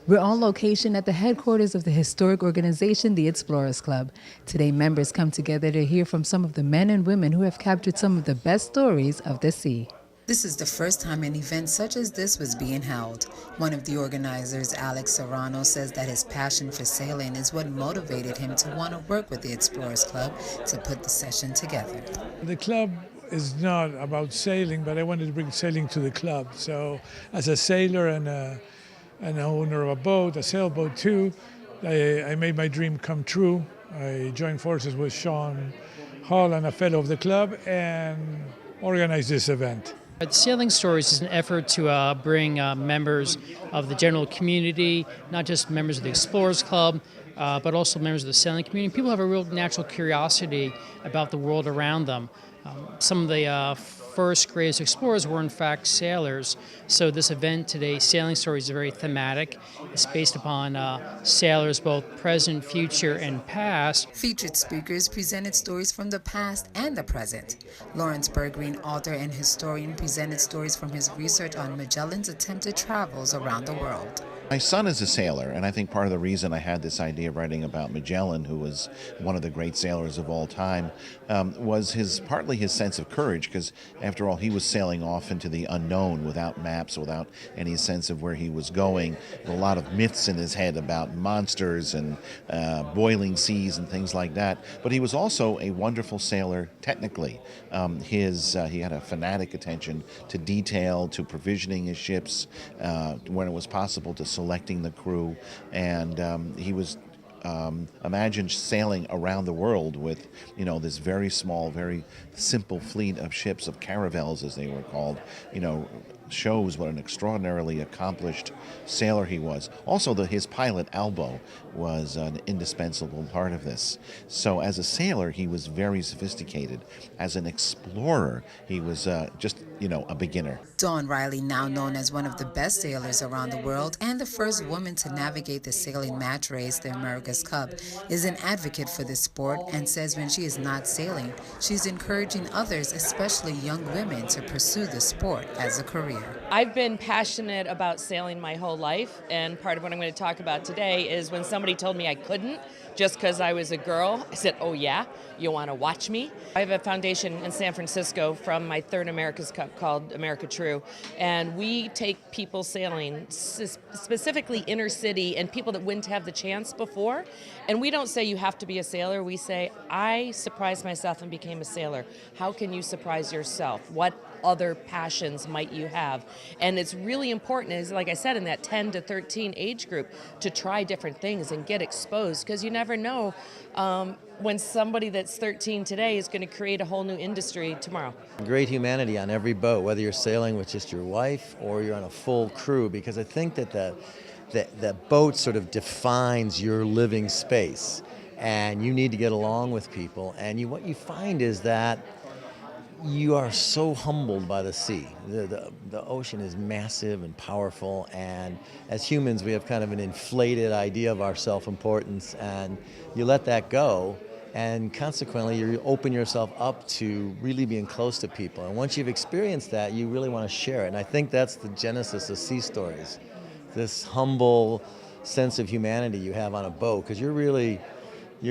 We're on location at the headquarters of the historic organization, the Explorers Club. Today, members come together to hear from some of the men and women who have captured some of the best stories of the sea. This is the first time an event such as this was being held. One of the organizers, Alex Serrano, says that his passion for sailing is what motivated him to want to work with the Explorers Club to put the session together. The club is not about sailing, but I wanted to bring sailing to the club. So as a sailor and an owner of a boat, a sailboat too, I made my dream come true. I joined forces with Sean Hall and a fellow of the club and organized this event. Sailing Stories is an effort to bring members of the general community, not just members of the Explorers Club, but also members of the sailing community. People have a real natural curiosity about the world around them. Some of the first greatest explorers were in fact sailors, so this event today, Sailing Stories, is very thematic. It's based upon sailors both present, future, and past. Featured speakers presented stories from the past and the present. Lawrence Bergreen, author and historian, presented stories from his research on Magellan's attempted travels around the world. My son is a sailor, and I think part of the reason I had this idea of writing about Magellan, who was one of the great sailors of all time, was partly his sense of courage, because after all, he was sailing off into the unknown without maps, without any sense of where he was going, with a lot of myths in his head about monsters and boiling seas and things like that. But he was also a wonderful sailor technically. He had a fanatic attention to detail, to provisioning his ships when it was possible, to selecting the crew, and he was imagine sailing around the world with, this very small, very simple fleet of ships, of caravels as they were called, shows what an extraordinarily accomplished sailor he was. Also, his pilot, Albo, was an indispensable part of this. So as a sailor, he was very sophisticated. As an explorer, he was just, a beginner. Dawn Riley, now known as one of the best sailors around the world and the first woman to navigate the sailing match race, the America's Cup, is an advocate for this sport and says when she is not sailing, she's encouraging others, especially young women, to pursue the sport as a career. I've been passionate about sailing my whole life, and part of what I'm going to talk about today is when somebody told me I couldn't just because I was a girl, I said, oh yeah, you want to watch me? I have a foundation in San Francisco from my third America's Cup called America True, and we take people sailing, specifically inner city and people that wouldn't have the chance before, and we don't say you have to be a sailor, we say I surprised myself and became a sailor. How can you surprise yourself? What other passions might you have? And it's really important, is like I said, in that 10 to 13 age group, to try different things and get exposed, because you never know when somebody that's 13 today is going to create a whole new industry tomorrow. Great humanity on every boat, whether you're sailing with just your wife or you're on a full crew, because I think that the boat sort of defines your living space, and you need to get along with people, and what you find is that you are so humbled by the sea. The ocean is massive and powerful, and as humans we have kind of an inflated idea of our self-importance, and you let that go, and consequently you open yourself up to really being close to people. And once you've experienced that, you really want to share it. And I think that's the genesis of Sea Stories, this humble sense of humanity you have on a boat, because your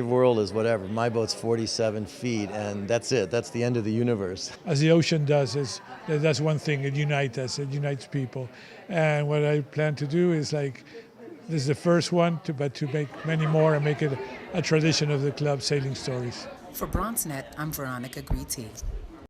world is whatever. My boat's 47 feet, and that's it. That's the end of the universe. As the ocean does, that's one thing. It unites us. It unites people. And what I plan to do is this is the first one, but to make many more and make it a tradition of the club, Sailing Stories. For BronxNet, I'm Veronica Greety.